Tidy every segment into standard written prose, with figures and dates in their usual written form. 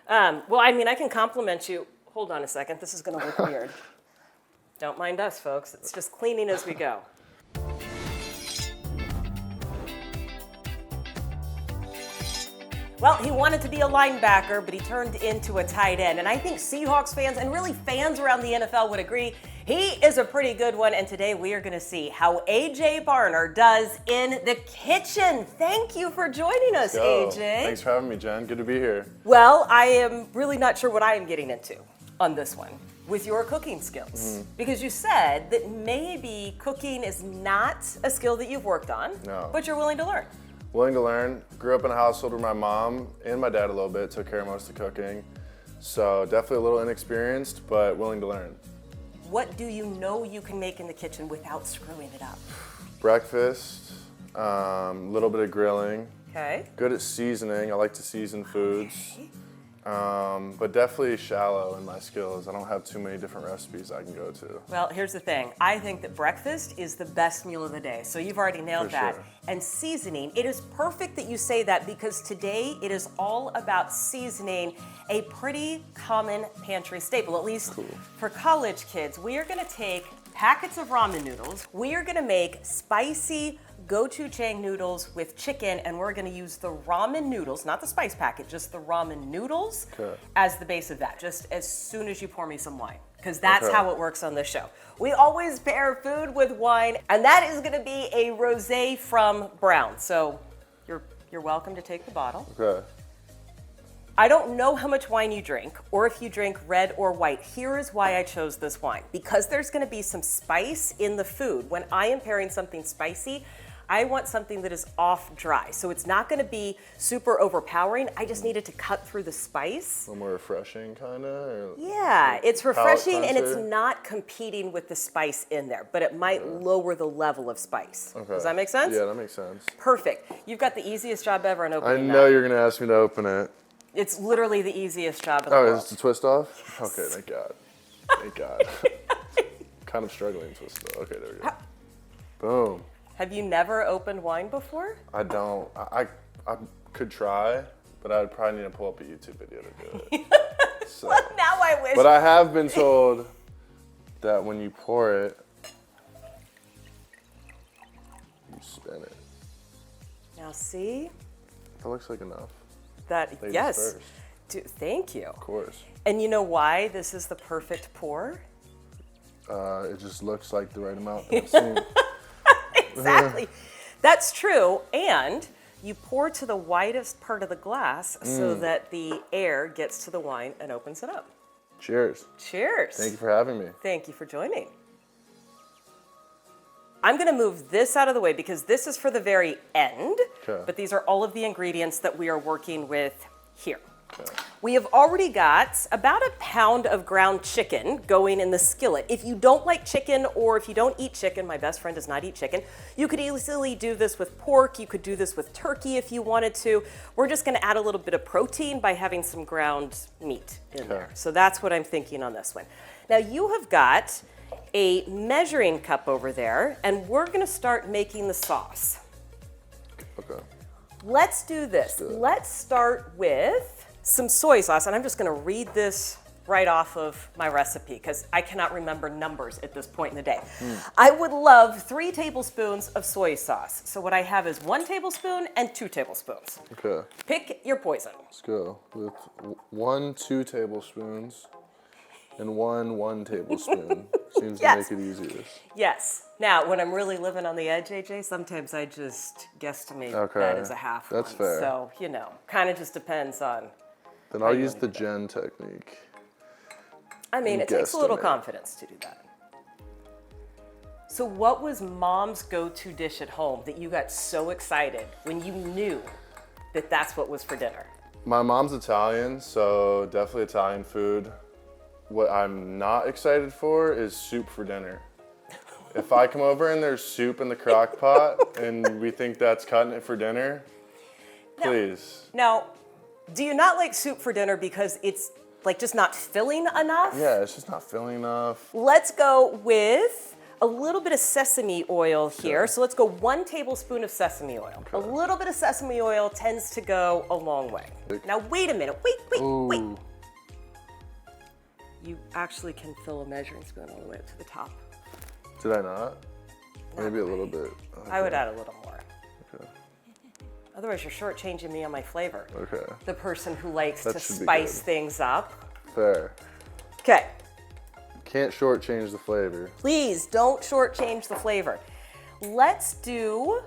Well, I mean, I can compliment you. Hold on a second. This is going to look weird. Don't mind us, folks. It's just cleaning as we go. Well, he wanted to be a linebacker, but he turned into a tight end. And I think Seahawks fans and really fans around the NFL would agree he is a pretty good one. And today we are going to see how AJ Barner does in the kitchen. Thank you for joining us, AJ. Thanks for having me, Jen. Good to be here. Well, I am really not sure what I am getting into on this one with your cooking skills. Because you said that maybe cooking is not a skill that you've worked on, but you're willing to learn. Willing to learn. Grew up in a household where my mom and my dad a little bit took care of most of the cooking. So definitely a little inexperienced, but willing to learn. What do you know you can make in the kitchen without screwing it up? Breakfast, little bit of grilling. Okay. Good at seasoning. I like to season foods. But definitely shallow in my skills. I don't have too many different recipes I can go to. Well, here's the thing. I think that breakfast is the best meal of the day. So you've already nailed that. Sure. And seasoning, it is perfect that you say that because today it is all about seasoning, a pretty common pantry staple, at least for college kids. We are going to take packets of ramen noodles. We are going to make spicy gochujang noodles with chicken, and we're gonna use the ramen noodles, not the spice packet, just the ramen noodles as the base of that, just as soon as you pour me some wine, because that's how it works on this show. We always pair food with wine, and that is gonna be a rosé from Brown. So you're welcome to take the bottle. Okay. I don't know how much wine you drink, or if you drink red or white. Here is why I chose this wine. Because there's gonna be some spice in the food. When I am pairing something spicy, I want something that is off dry. So it's not gonna be super overpowering. I just needed to cut through the spice. A little more refreshing, kinda? Yeah, it's refreshing and it's cleanser? not competing with the spice in there, but it might lower the level of spice. Okay. Does that make sense? Yeah, that makes sense. Perfect. You've got the easiest job ever in I opening know that. you're gonna ask me to open it. It's literally the easiest job in the Oh, world. is it the twist off? Yes. Okay, thank God. Thank God. Kind of struggling to twist it. Okay, there we go. Boom. Have you never opened wine before? I don't. I could try, but I would probably need to pull up a YouTube video to do it. So. Well, now I wish. But I have been told that when you pour it, you spin it. Now see? That looks like enough. That, Ladies yes. first. Thank you. Of course. And you know why this is the perfect pour? It just looks like the right amount that I've seen. Exactly. That's true. And you pour to the widest part of the glass so that the air gets to the wine and opens it up. Cheers. Cheers. Thank you for having me. Thank you for joining. I'm going to move this out of the way because this is for the very end, but these are all of the ingredients that we are working with here. Okay. We have already got about a pound of ground chicken going in the skillet. If you don't like chicken or if you don't eat chicken, my best friend does not eat chicken, you could easily do this with pork. You could do this with turkey if you wanted to. We're just going to add a little bit of protein by having some ground meat in there. So that's what I'm thinking on this one. Now you have got a measuring cup over there, and we're going to start making the sauce. Okay. Let's do this. Let's start with some soy sauce, and I'm just gonna read this right off of my recipe because I cannot remember numbers at this point in the day. I would love 3 tablespoons of soy sauce. So what I have is 1 tablespoon and 2 tablespoons. Okay. Pick your poison. Let's go with 1 2 tablespoons and 1 tablespoon. Seems to make it easiest. Yes. Now, when I'm really living on the edge, AJ, sometimes I just guesstimate that is a half. That's one. fair. So, you know, kind of just depends on. Then I'll use the Jen technique. I mean, it takes a little confidence to do that. So what was mom's go-to dish at home that you got so excited when you knew that that's what was for dinner? My mom's Italian, so definitely Italian food. What I'm not excited for is soup for dinner. If I come over and there's soup in the crock pot and we think that's cutting it for dinner, please. Now, do you not like soup for dinner because it's like just not filling enough? Yeah, it's just not filling enough. Let's go with a little bit of sesame oil here. So let's go 1 tablespoon of sesame oil. A little bit of sesame oil tends to go a long way. Now wait a minute, wait. You actually can fill a measuring spoon all the way up to the top. Did I not? Maybe a little bit. Okay. I would add a little more. Okay. Otherwise you're shortchanging me on my flavor. Okay. The person who likes That to should be spice good. things up. Fair. Okay. Can't shortchange the flavor. Please don't shortchange the flavor. Let's do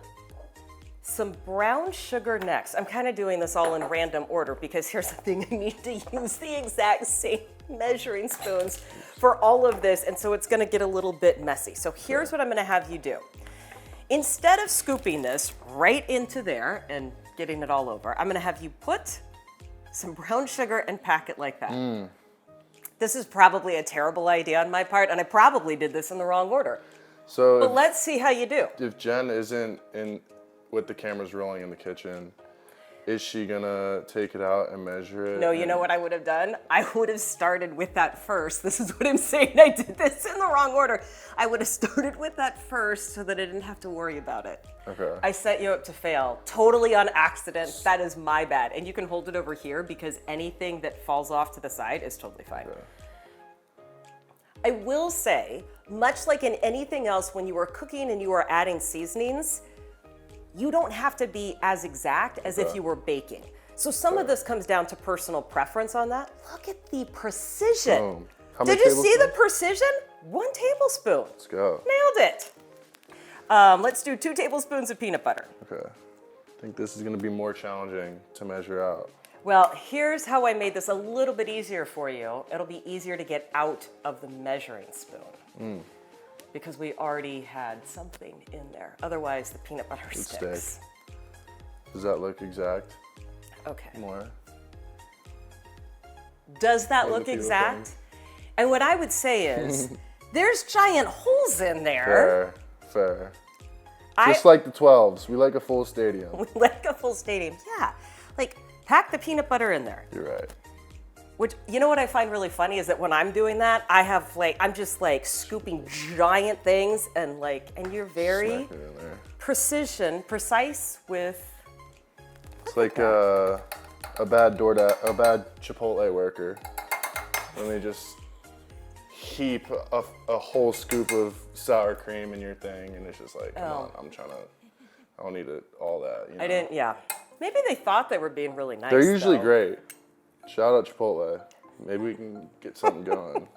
some brown sugar next. I'm kind of doing this all in random order because here's the thing, I need to use the exact same measuring spoons for all of this, and so it's gonna get a little bit messy. So here's what I'm gonna have you do. Instead of scooping this right into there and getting it all over, I'm gonna have you put some brown sugar and pack it like that. This is probably a terrible idea on my part, and I probably did this in the wrong order. So But let's see how you do. if Jen isn't in with the cameras rolling in the kitchen, is she gonna take it out and measure it? No, you know what I would have done? I would have started with that first. This is what I'm saying. I did this in the wrong order. I would have started with that first so that I didn't have to worry about it. Okay. I set you up to fail totally on accident. That is my bad. And you can hold it over here because anything that falls off to the side is totally fine. Okay. I will say, much like in anything else, when you are cooking and you are adding seasonings, you don't have to be as exact as if you were baking. So some of this comes down to personal preference on that. Look at the precision. Boom. How many Did you see the tablespoons? precision? 1 tablespoon. Let's go. Nailed it. Let's do 2 tablespoons of peanut butter. Okay. I think this is gonna be more challenging to measure out. Well, here's how I made this a little bit easier for you. It'll be easier to get out of the measuring spoon. Because we already had something in there. Otherwise, the peanut butter sticks. Does that look exact? Okay. More? Does that Those are look beautiful exact? things. And what I would say is, there's giant holes in there. Fair. I Just like the 12s, we like a full stadium. like a full stadium. Yeah. Like, pack the peanut butter in there. You're right. Which, you know what I find really funny is that when I'm doing that, I'm just like scooping giant things and you're very Smack it in there. precise with. It's like a bad Chipotle worker when they just heap a whole scoop of sour cream in your thing, and it's just like, come on, I don't need all that. You know? I didn't, yeah. Maybe they thought they were being really nice. They're usually though. great. Shout out Chipotle. Maybe we can get something going.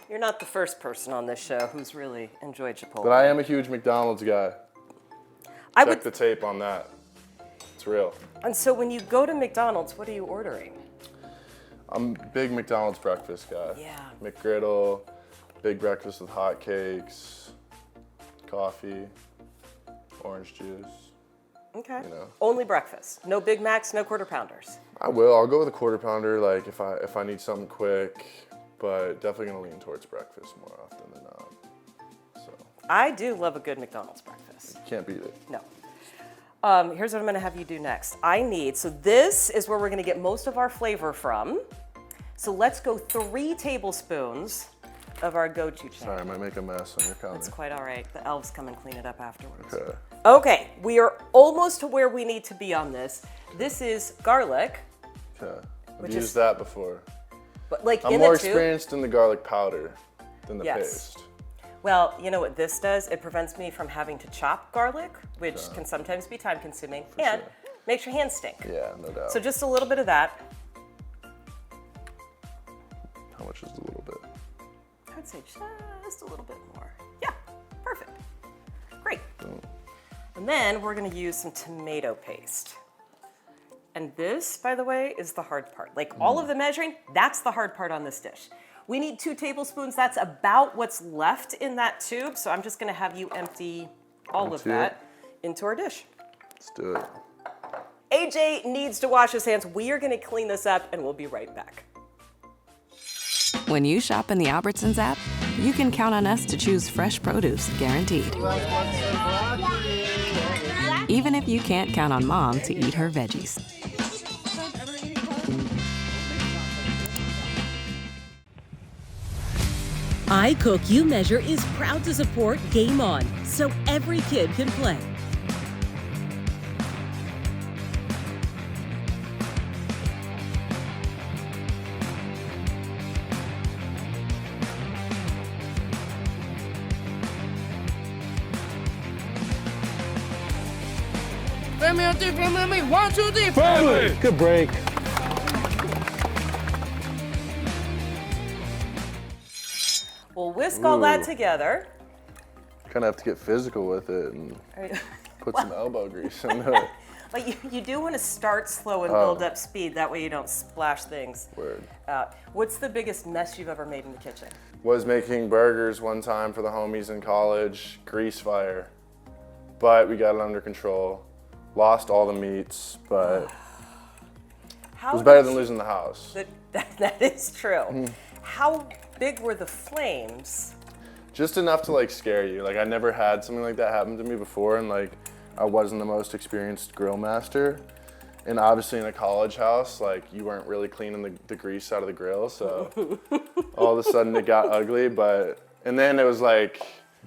You're not the first person on this show who's really enjoyed Chipotle. But I am a huge McDonald's guy. Check the tape on that. It's real. And so when you go to McDonald's, what are you ordering? I'm a big McDonald's breakfast guy. Yeah. McGriddle, big breakfast with hot cakes, coffee, orange juice. Okay. You know. Only breakfast. No Big Macs, no Quarter Pounders. I will. I'll go with a quarter pounder, like if I need something quick, but definitely gonna lean towards breakfast more often than not. So I do love a good McDonald's breakfast. can't beat it. No. Here's what I'm gonna have you do next. So this is where we're gonna get most of our flavor from. So let's go 3 tablespoons of our gochujang. Sorry, I might make a mess on your counter. That's quite all right. The elves come and clean it up afterwards. Okay. Okay, we are almost to where we need to be on this. This is garlic, Okay. I've Which used is- that before. but like I'm in more the tube. experienced in the garlic powder than the Yes. paste. Well, you know what this does? It prevents me from having to chop garlic, which can sometimes be time consuming, and sure. makes your hands stink. Yeah, no doubt. So just a little bit of that. How much is a little bit? I would say just a little bit more. Yeah, perfect. Great. And then we're gonna use some tomato paste. And this, by the way, is the hard part. Like all of the measuring, that's the hard part on this dish. We need 2 tablespoons. That's about what's left in that tube. So I'm just gonna have you empty all of Empty that into our dish. Let's do it. AJ needs to wash his hands. We are gonna clean this up and we'll be right back. When you shop in the Albertsons app, you can count on us to choose fresh produce, guaranteed. Even if you can't count on Mom to eat her veggies. I Cook, You Measure is proud to support Game On, so every kid can play. Family, 1, 2, 3, Family! Good break. We'll whisk all that together. Kind of have to get physical with it and Right. put some elbow grease into it. But you do want to start slow and build up speed. That way you don't splash things Word. out. What's the biggest mess you've ever made in the kitchen? Was making burgers one time for the homies in college, grease fire. But we got it under control. Lost all the meats, but How it was better did than you- losing the house. That is true. How big were the flames? Just enough to like scare you. Like I never had something like that happen to me before, and like I wasn't the most experienced grill master. And obviously in a college house, like you weren't really cleaning the grease out of the grill, so all of a sudden it got ugly. And then it was like,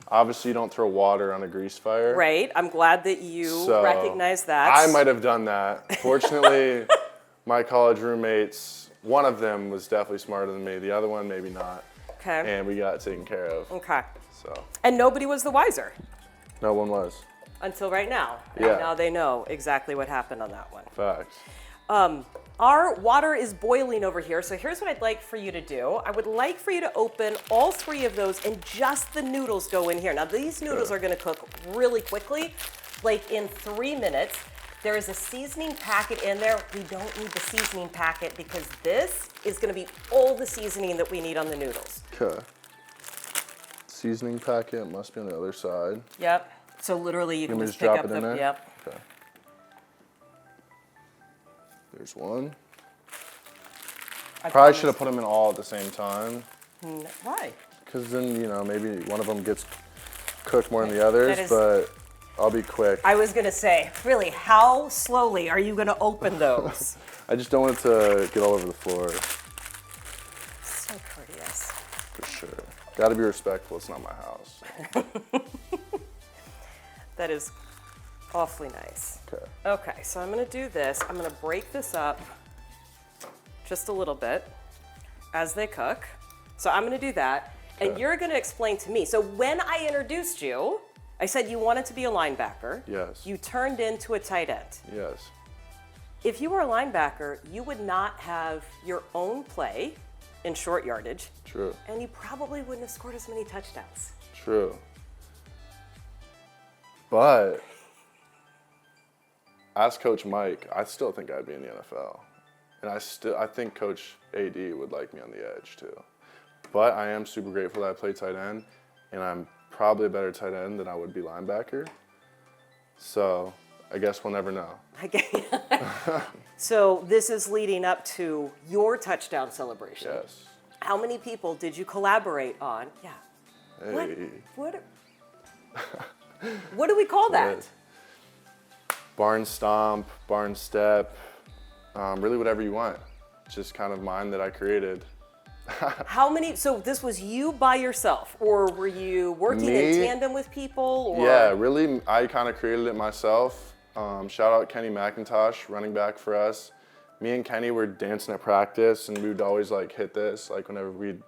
obviously you don't throw water on a grease fire. Right. I'm glad that you So, recognize that. I might have done that. Fortunately, my college roommates, one of them was definitely smarter than me. The other one, maybe not. Okay. And we got it taken care of. Okay. So And nobody was the wiser no one was. until right now. Yeah. And now they know exactly what happened on that one. Facts. Our water is boiling over here, so here's what I'd like for you to do. I would like for you to open all 3 of those and just the noodles go in here. Now these noodles are gonna cook really quickly, like in 3 minutes. There is a seasoning packet in there. We don't need the seasoning packet because this is gonna be all the seasoning that we need on the noodles. Okay. Seasoning packet must be on the other side. Yep. So literally you can me just just pick drop up it in the, there? yep. Okay. There's one. I Probably should have put them in all at the same time, Why? because then, you know, maybe one of them gets cooked more than the others, That is- but I'll be quick. I was gonna say, really, how slowly are you gonna open those? I just don't want it to get all over the floor, So courteous. for sure. Gotta be respectful, it's not my house. That is awfully nice. Okay. Okay, so I'm gonna do this. I'm gonna break this up just a little bit as they cook. So I'm gonna do that, and Okay. you're gonna explain to me. So when I introduced you, I said you wanted to be a linebacker. Yes. You turned into a tight end. Yes. If you were a linebacker, you would not have your own play in short yardage, True. and you probably wouldn't have scored as many touchdowns. True. But ask Coach Mike, I still think I'd be in the NFL. And I think Coach AD would like me on the edge too. But I am super grateful that I play tight end, and I'm probably a better tight end than I would be linebacker. So I guess we'll never know. Okay. So this is leading up to your touchdown celebration. Yes. How many people did you collaborate on? Yeah. Hey. What do we call that? Yes. Barn stomp, barn step, really whatever you want. Just kind of mine that I created. How many? So this was you by yourself, or were you working in Me? tandem with people? Or? Yeah, really, I kind of created it myself. Shout out Kenny McIntosh, running back for us. Me and Kenny were dancing at practice, and we would always like hit this, like whenever we'd,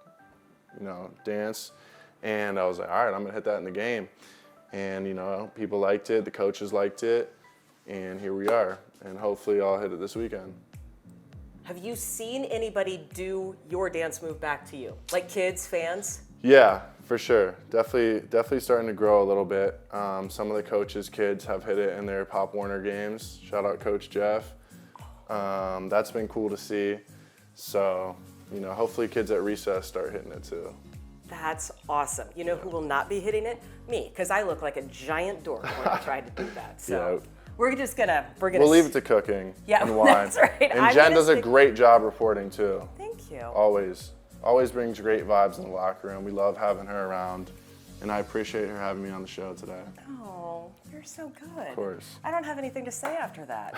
dance. And I was like, all right, I'm gonna hit that in the game. And people liked it, the coaches liked it, and here we are. And hopefully I'll hit it this weekend. Have you seen anybody do your dance move back to you? Like kids, fans? Yeah, for sure. Definitely starting to grow a little bit. Some of the coaches' kids have hit it in their Pop Warner games. Shout out Coach Jeff. That's been cool to see. So, hopefully kids at recess start hitting it too. That's awesome. You know who will not be hitting it? Me, because I look like a giant dork when I tried to do that. So Yeah. we're gonna. We'll leave it to cooking Yeah, and wine. that's right. And I'm Jen gonna does a stick- great job reporting too. Thank you. Always brings great vibes in the locker room. We love having her around, and I appreciate her having me on the show today. Oh, you're so good. Of course. I don't have anything to say after that.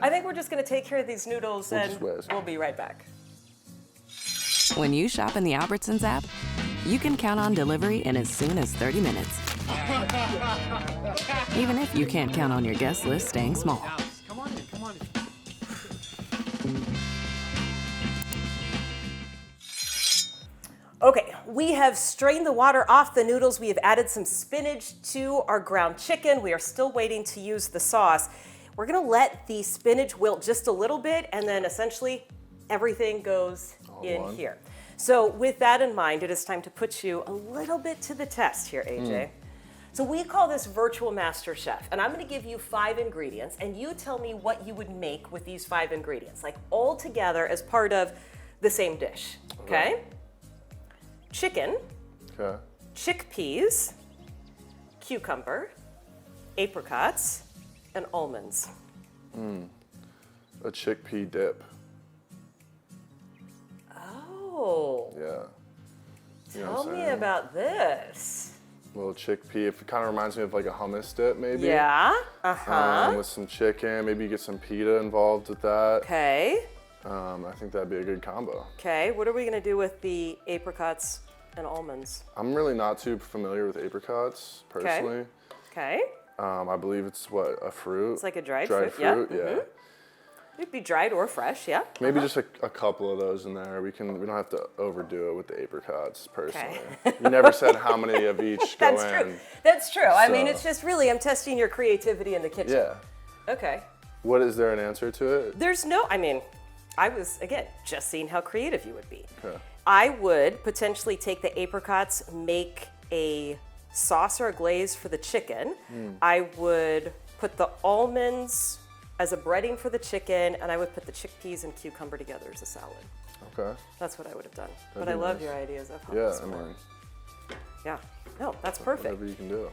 I think we're just gonna take care of these noodles We'll and just whisk. we'll be right back. When you shop in the Albertsons app, you can count on delivery in as soon as 30 minutes. Even if you can't count on your guest list staying small. Come on in, come on in. Okay, we have strained the water off the noodles. We have added some spinach to our ground chicken. We are still waiting to use the sauce. We're gonna let the spinach wilt just a little bit, and then essentially everything goes in here. So with that in mind, it is time to put you a little bit to the test here, AJ. So we call this virtual master chef, and I'm gonna give you 5 ingredients, and you tell me what you would make with these 5 ingredients, like all together as part of the same dish, okay? Chicken, Okay. chickpeas, cucumber, apricots, and almonds. A chickpea dip. Oh, Yeah. You know tell what I'm me saying? about this. Little chickpea. It kind of reminds me of like a hummus dip, maybe. Yeah, uh-huh. With some chicken. Maybe you get some pita involved with that. Okay, I think that'd be a good combo. okay. What are we gonna do with the apricots and almonds? I'm really not too familiar with apricots, personally. Okay, I believe it's what, a fruit? it's like a dried fruit, fruit, yeah. yeah. It'd be dried or fresh, yeah. Maybe just a couple of those in there. We don't have to overdo it with the apricots, personally. You never said how many of each go That's in. true. That's true. I mean, So- it's just really, I'm testing your creativity in the kitchen. Yeah. Okay. What, is there an answer to it? There's no, I mean, I was, again, just seeing how creative you would be. Okay. I would potentially take the apricots, make a sauce or a glaze for the chicken. I would put the almonds as a breading for the chicken, and I would put the chickpeas and cucumber together as a salad. Okay. That's what I would have done. That'd But I be love nice. your ideas of how Yeah, this I works. mean, Yeah. No, that's perfect. whatever you can do.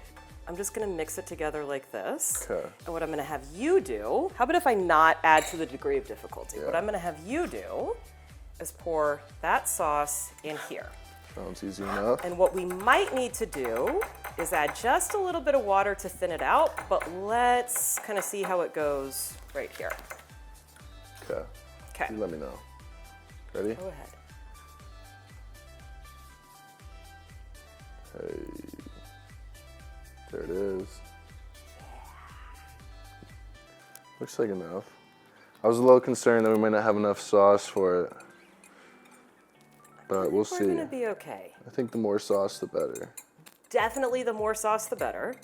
I'm just gonna mix it together like this. Okay. And what I'm gonna have you do, how about if I not add to the degree of difficulty? What Yeah. I'm gonna have you do is pour that sauce in here. Sounds easy enough. And what we might need to do is add just a little bit of water to thin it out, but let's kind of see how it goes right here. Okay. Okay, You let me know. Ready? go ahead. Hey. There it is. Looks like enough. I was a little concerned that we might not have enough sauce for it. But we'll We're see. gonna be okay. I think the more sauce, the better. Definitely the more sauce, the better.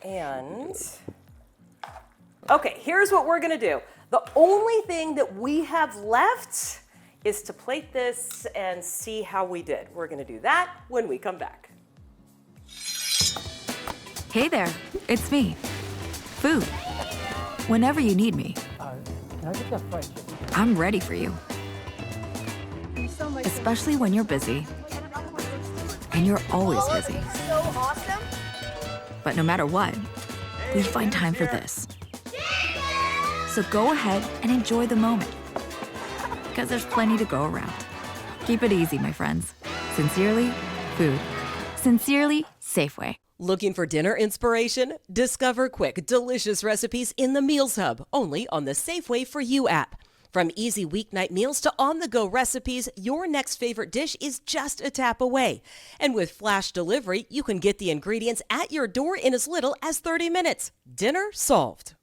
And, okay, here's what we're gonna do. The only thing that we have left is to plate this and see how we did. We're gonna do that when we come back. Hey there, it's me. Food. Whenever you need me, I'm ready for you. Especially when you're busy. And you're always busy. So awesome. But no matter what, we find time for this. So go ahead and enjoy the moment. Because there's plenty to go around. Keep it easy, my friends. Sincerely, food. Sincerely, Safeway. Looking for dinner inspiration? Discover quick, delicious recipes in the Meals Hub, only on the Safeway for You app. From easy weeknight meals to on-the-go recipes, your next favorite dish is just a tap away. And with flash delivery, you can get the ingredients at your door in as little as 30 minutes. Dinner solved.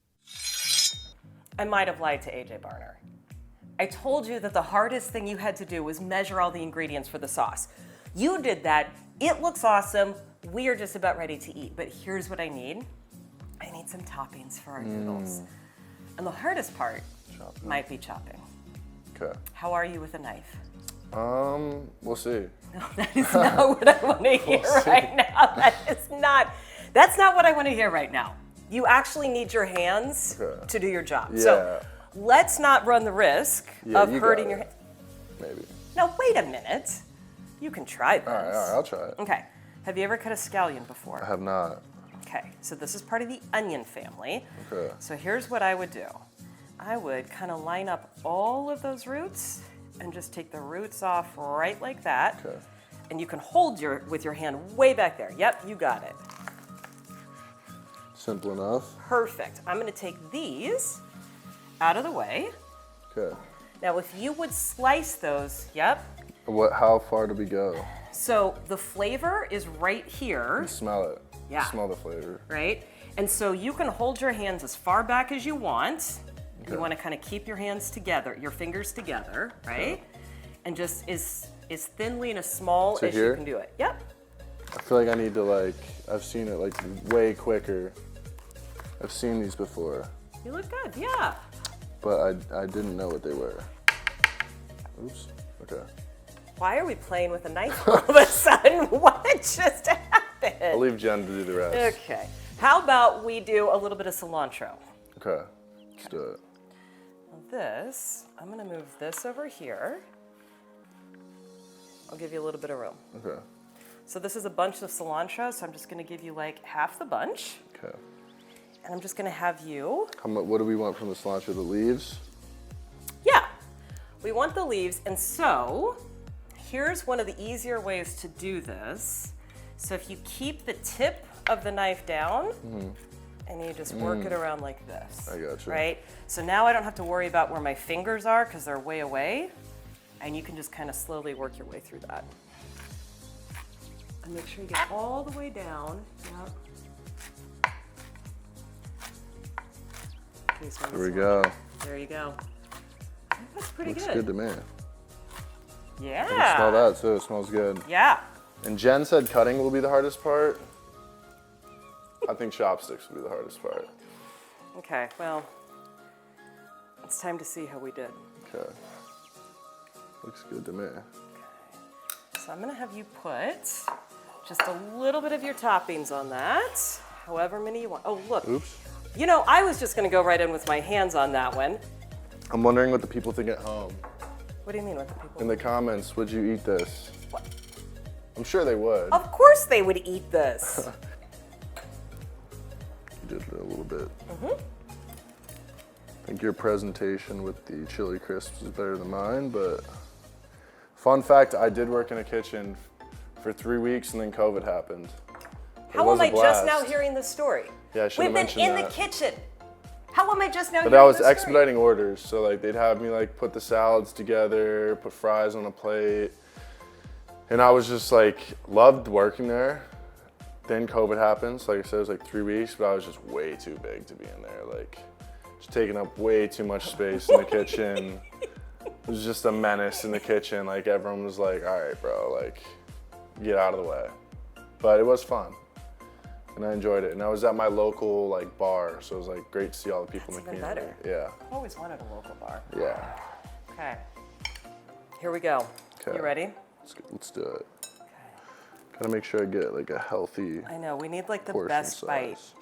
I might have lied to AJ Barner. I told you that the hardest thing you had to do was measure all the ingredients for the sauce. You did that. It looks awesome. We are just about ready to eat. But here's what I need. I need some toppings for our noodles. And the hardest part might be chopping. Okay. How are you with a knife? We'll see. No, that is not what I want to hear right now. That's not what I want to hear right now. You actually need your hands Okay. to do your job. Yeah. So let's not run the risk Yeah, of you got hurting it. your hands. Maybe. Now, wait a minute. You can try this. All right, I'll try it. Okay. Have you ever cut a scallion before? I have not. Okay, so this is part of the onion family. Okay. So here's what I would do. I would kind of line up all of those roots and just take the roots off right like that. Okay. And you can hold with your hand way back there. Yep, you got it. Simple enough. Perfect. I'm gonna take these out of the way. Okay. Now, if you would slice those, yep, How far do we go? So the flavor is right here. You smell it. Yeah. You smell the flavor. Right? And so you can hold your hands as far back as you want. Okay. You want to kind of keep your hands together, your fingers together, right? Okay. And just as thinly and as small as you can do it. Yep. I feel like I need to I've seen it way quicker. I've seen these before. You look good, yeah. But I didn't know what they were. Oops, okay. Why are we playing with a knife all of a sudden? What just happened? I'll leave Jen to do the rest. Okay. How about we do a little bit of cilantro? Okay, let's do it. I'm gonna move this over here. I'll give you a little bit of room. Okay. So this is a bunch of cilantro, so I'm just gonna give you half the bunch. Okay. And I'm just gonna have you. What do we want from the cilantro? The leaves? Yeah, we want the leaves. And so here's one of the easier ways to do this. So if you keep the tip of the knife down and you just work it around like this. I gotcha. Right? So now I don't have to worry about where my fingers are because they're way away. And you can just kind of slowly work your way through that. And make sure you get all the way down. Yep. There we go. There you go. That's pretty Looks good. good to me. Yeah. I can smell that too. It smells good. Yeah. And Jen said cutting will be the hardest part. I think chopsticks will be the hardest part. Okay, well, it's time to see how we did. Okay. Looks good to me. So I'm gonna have you put just a little bit of your toppings on that, however many you want. Oh, look. Oops. You know, I was just gonna go right in with my hands on that one. I'm wondering what the people think at home. What do you mean, what the people? In the comments, would you eat this? What? I'm sure they would. Of course they would eat this. You did it a little bit. I think your presentation with the chili crisps is better than mine, but fun fact, I did work in a kitchen for 3 weeks and then COVID happened. How am I just now hearing this story? Yeah, I should have mentioned We've been in the kitchen. How am I just now hearing But I was this story? expediting orders, so they'd have me put the salads together, put fries on a plate, and I was just loved working there. Then COVID happened, so like I said, it was 3 weeks, but I was just way too big to be in there, just taking up way too much space in the kitchen. It was just a menace in the kitchen. Everyone was all right, bro, get out of the way. But it was fun. And I enjoyed it. And I was at my local bar, so it was great to see all the people in the community. Better. Yeah. I've always wanted a local bar. Yeah. Okay. Here we go. Okay. You ready? Let's do it. Okay. Gotta make sure I get a healthy. I know, we need the portion best size.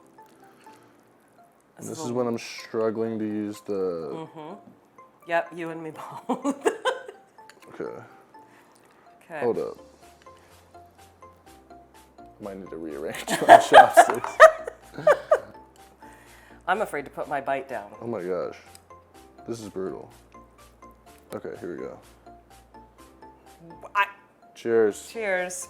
bite. This is when I'm struggling to use the. Yep, you and me both. Okay. Okay. Hold up. Might need to rearrange my chopsticks. I'm afraid to put my bite down. Oh my gosh. This is brutal. Okay, here we go. Cheers. Cheers.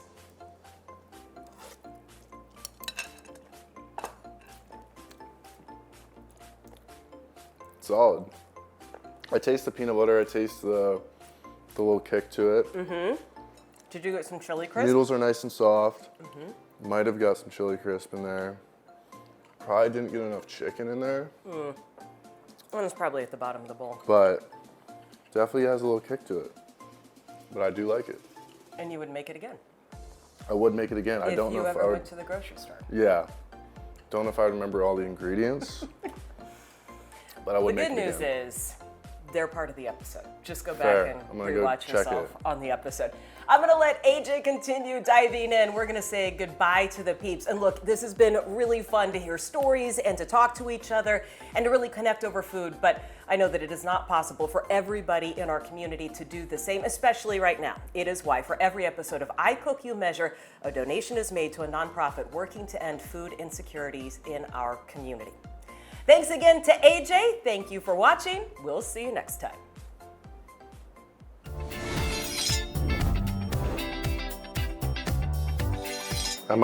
Solid. I taste the peanut butter. I taste the little kick to it. Did you get some chili crisp? Noodles are nice and soft. Might have got some chili crisp in there. Probably didn't get enough chicken in there. One's probably at the bottom of the bowl. But definitely has a little kick to it. But I do like it. And you would make it again? I would make it again. I don't know if I If you ever would. went to the grocery store. Yeah. Don't know if I remember all the ingredients. But I would The make good it news again. is they're part of the episode. Just go Fair. back and I'm gonna go rewatch check yourself it. on the episode. I'm gonna let AJ continue diving in. We're gonna say goodbye to the peeps. And look, this has been really fun to hear stories and to talk to each other and to really connect over food. But I know that it is not possible for everybody in our community to do the same, especially right now. It is why for every episode of I Cook, You Measure, a donation is made to a nonprofit working to end food insecurities in our community. Thanks again to AJ. Thank you for watching. We'll see you next time. I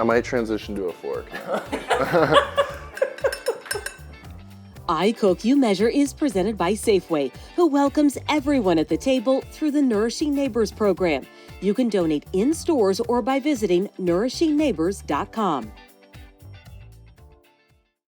might transition to a fork now. I Cook, You Measure is presented by Safeway, who welcomes everyone at the table through the Nourishing Neighbors program. You can donate in stores or by visiting nourishingneighbors.com.